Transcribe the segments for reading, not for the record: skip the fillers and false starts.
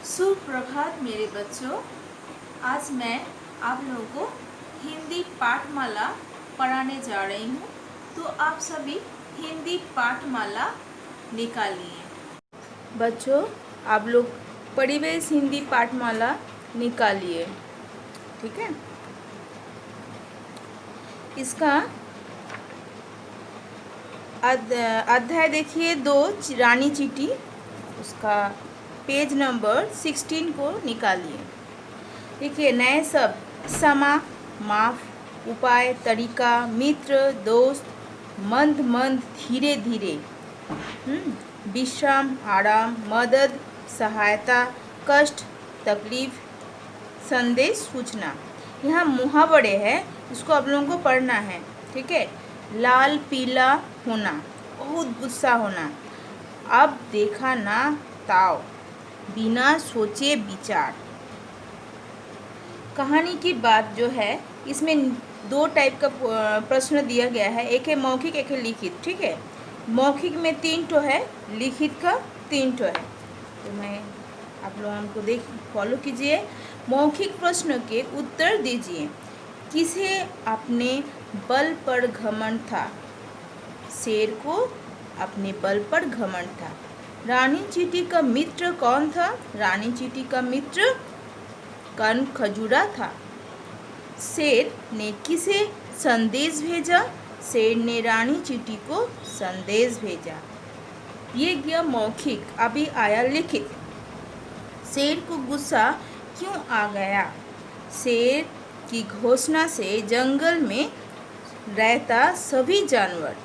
सुप्रभात मेरे बच्चों। आज मैं आप लोगों को हिंदी पाठमाला पढ़ाने जा रही हूँ। तो आप सभी हिंदी पाठमाला निकालिए। बच्चों, आप लोग परिवेश हिंदी पाठमाला निकालिए, ठीक है। इसका अध्याय देखिए 2 रानी चीटी, उसका पेज नंबर 16 को निकालिए। देखिए नए शब्द समा, माफ, उपाय, तरीका, मित्र, दोस्त, मंद मंद, धीरे धीरे, विश्राम, आराम, मदद, सहायता, कष्ट, तकलीफ, संदेश, सूचना। यहाँ मुहावरे हैं, इसको आप लोगों को पढ़ना है, ठीक है। लाल पीला होना, बहुत गुस्सा होना, अब देखा ना ताव, बिना सोचे विचार। कहानी की बात जो है, इसमें 2 टाइप का प्रश्न दिया गया है, एक है मौखिक, एक है लिखित, ठीक है। मौखिक में 3 ठो है, लिखित का 3 ठो है। तो मैं आप लोग हमको फॉलो कीजिए। मौखिक प्रश्न के उत्तर दीजिए। किसे अपने बल पर घमंड था? शेर को अपने बल पर घमंड था। रानी चीटी का मित्र कौन था? रानी चीटी का मित्र कर्ण खजूरा था। शेर ने किसे संदेश भेजा? शेर ने रानी चीटी को संदेश भेजा। ये गया मौखिक। अभी आया लिखित। शेर को गुस्सा क्यों आ गया? शेर की घोषणा से जंगल में रहता सभी जानवर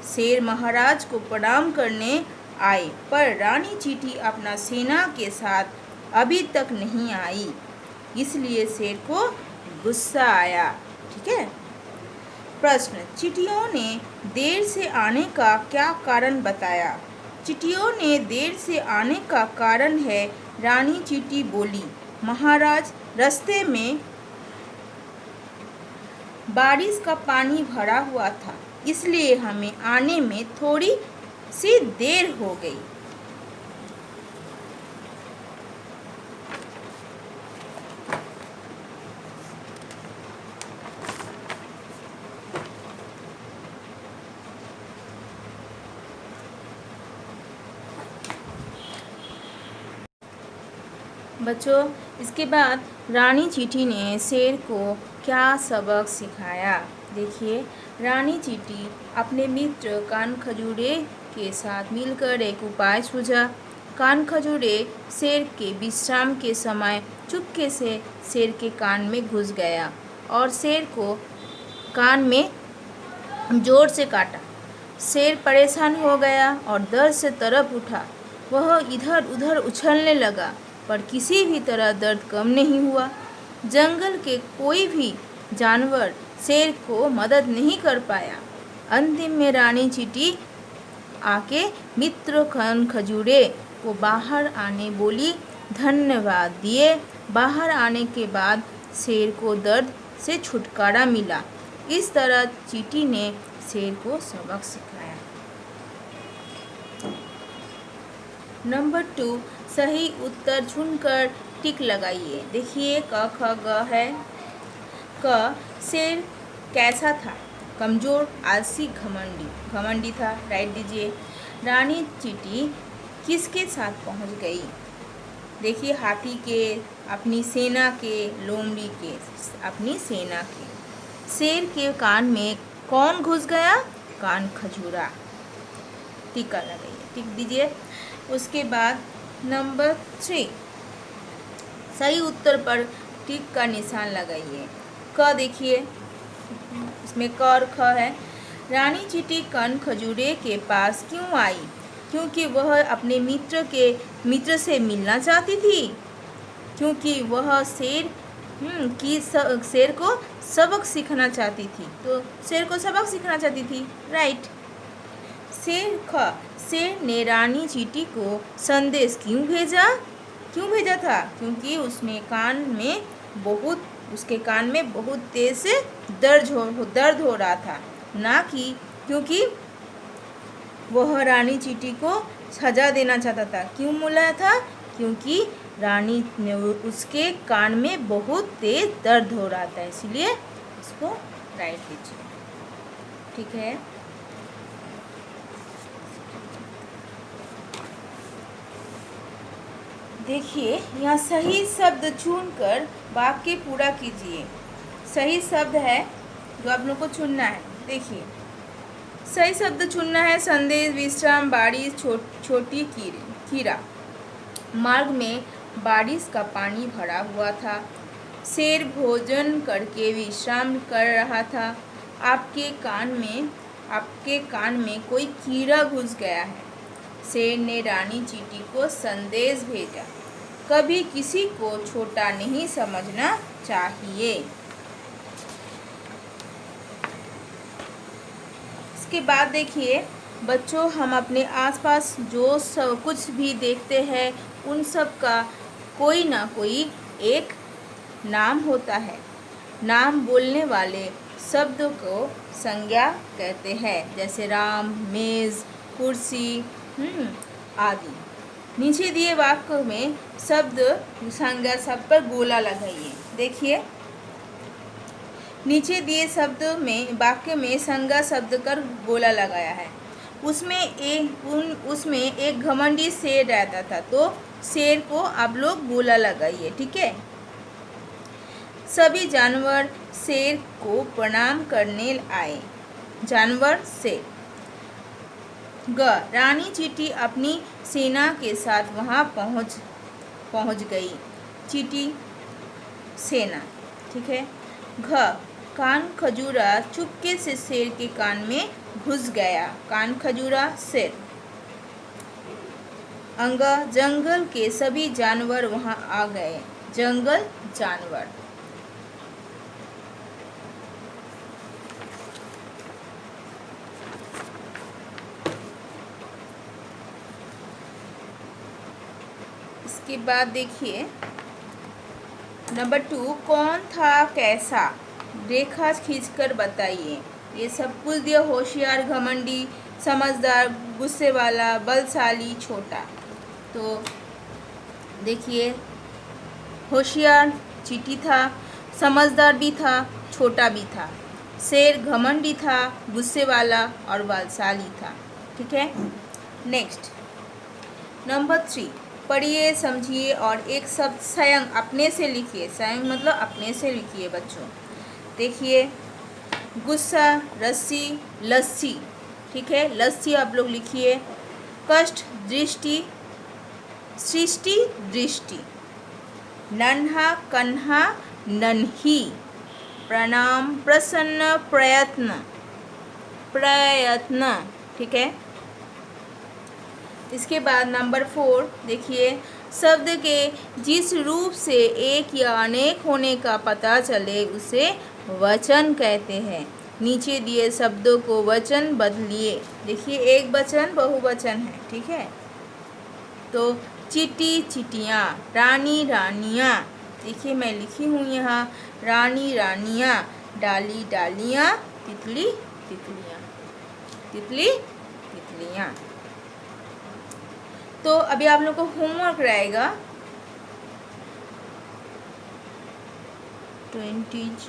शेर महाराज को प्रणाम करने आए, पर रानी चीटी अपना सेना के साथ अभी तक नहीं आई, इसलिए शेर को गुस्सा आया, ठीक है। प्रश्न, चींटियों ने देर से आने का क्या कारण बताया? चींटियों ने देर से आने का कारण है, रानी चीटी बोली, महाराज रास्ते में बारिश का पानी भरा हुआ था, इसलिए हमें आने में थोड़ी सी देर हो गई। बच्चों, इसके बाद रानी चीटी ने शेर को क्या सबक सिखाया? देखिए, रानी चीटी अपने मित्र कान खजूरे के साथ मिलकर एक उपाय सूझा। कान खजूरे शेर के विश्राम के समय चुपके से शेर के कान में घुस गया और शेर को कान में जोर से काटा। शेर परेशान हो गया और दर्द से तड़प उठा। वह इधर उधर उछलने लगा, पर किसी भी तरह दर्द कम नहीं हुआ। जंगल के कोई भी जानवर शेर को मदद नहीं कर पाया। अंतिम में रानी चीटी आके मित्र कान खजूरे को बाहर आने बोली, धन्यवाद दिए। बाहर आने के बाद शेर को दर्द से छुटकारा मिला। इस तरह चीटी ने शेर को सबक सिखाया। नंबर 2, सही उत्तर चुनकर टिक लगाइए। देखिए, क ख ग है। क, शेर कैसा था? कमजोर, आलसी, घमंडी था, राइट दीजिए। रानी चीटी किसके साथ पहुंच गई? देखिए, हाथी के, अपनी सेना के, लोमड़ी के, अपनी सेना के। शेर के कान में कौन घुस गया? कान खजूरा। टीका लगाइए, टिक दीजिए। उसके बाद नंबर 3, सही उत्तर पर टिक का निशान लगाइए। क देखिए, इसमें क और ख है। रानी चीटी कान खजूरे के पास क्यों आई? क्योंकि वह अपने मित्र से मिलना चाहती थी। क्योंकि वह शेर को सबक सीखना चाहती थी। तो शेर को सबक सीखना चाहती थी, राइट। शेर ने रानी चीटी को संदेश क्यों भेजा था? क्योंकि उसके कान में बहुत तेज से दर्द हो रहा था, ना कि क्योंकि वह रानी चीटी को सजा देना चाहता था। क्यों बोला था? क्योंकि रानी ने उसके कान में बहुत तेज दर्द हो रहा था, इसलिए इसको राइट कीजिए। ठीक है, देखिए यहाँ सही शब्द चुनकर वाक्य पूरा कीजिए। सही शब्द है जो आप लोग को चुनना है। देखिए सही शब्द चुनना है। संदेश, विश्राम, बारिश, छोटी कीड़ा। मार्ग में बारिश का पानी भरा हुआ था। शेर भोजन करके विश्राम कर रहा था। आपके कान में कोई कीड़ा घुस गया है। शेर ने रानी चींटी को संदेश भेजा, कभी किसी को छोटा नहीं समझना चाहिए। इसके बाद देखिए बच्चों, हम अपने आसपास जो सब कुछ भी देखते हैं उन सब का कोई ना कोई एक नाम होता है। नाम बोलने वाले शब्द को संज्ञा कहते हैं, जैसे राम, मेज़, कुर्सी आदि। नीचे दिए वाक्य में शब्द संज्ञा शब्द पर गोला लगाइए। देखिए नीचे दिए शब्द में वाक्य में संज्ञा शब्द कर गोला लगाया है। उसमें एक घमंडी शेर रहता था, तो शेर को आप लोग गोला लगाइए। ठीक है, सभी जानवर शेर को प्रणाम करने आए। जानवर शेर। रानी चींटी अपनी सेना के साथ वहां पहुंच गई। चींटी सेना। ठीक है। कान खजूरा चुपके से शेर के कान में घुस गया। कान खजूरा शेर। जंगल के सभी जानवर वहां आ गए। जंगल जानवर। इसके बाद देखिए नंबर 2, कौन था कैसा, रेखा खींचकर बताइए। ये सब कुछ दिया। होशियार, घमंडी, समझदार, गुस्से वाला, बलशाली, छोटा। तो देखिए होशियार चींटी था, समझदार भी था, छोटा भी था। शेर घमंडी था, गुस्से वाला और बलशाली था। ठीक है। नेक्स्ट नंबर 3, पढ़िए, समझिए और एक शब्द स्वयं अपने से लिखिए। स्वयं मतलब अपने से लिखिए बच्चों। देखिए गुस्सा, रस्सी, लस्सी। ठीक है, लस्सी आप लोग लिखिए। कष्ट, दृष्टि, सृष्टि, दृष्टि। नन्हा, कन्हा, नन्ही। प्रणाम, प्रसन्न, प्रयत्न, प्रयत्न। ठीक है। इसके बाद नंबर 4 देखिए, शब्द के जिस रूप से एक या अनेक होने का पता चले उसे वचन कहते हैं। नीचे दिए शब्दों को वचन बदलिए। देखिए एक वचन बहुवचन है। ठीक है। तो चींटी, चींटियाँ, रानी, रानियाँ। देखिए मैं लिखी हूँ यहाँ रानी, रानियाँ, डाली, डालियाँ, तितली, तितलियाँ, तितली, तितलियाँ। तो अभी आप लोग को होमवर्क रहेगा 20।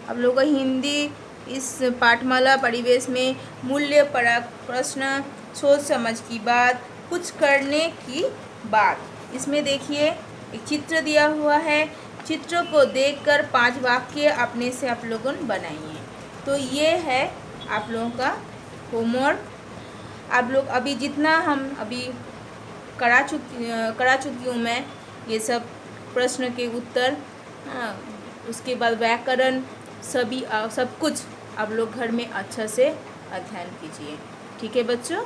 आप लोग को हिंदी इस पाठमाला परिवेश में मूल्य परक प्रश्न, सोच समझ की बात, कुछ करने की बात। इसमें देखिए एक चित्र दिया हुआ है। चित्र को देखकर 5 वाक्य अपने से आप लोगों बनाइए। तो ये है आप लोगों का होमवर्क। आप लोग अभी जितना हम अभी करा चुकी हूँ मैं ये सब प्रश्न के उत्तर, उसके बाद व्याकरण सब कुछ आप लोग घर में अच्छा से अध्ययन कीजिए। ठीक है बच्चों।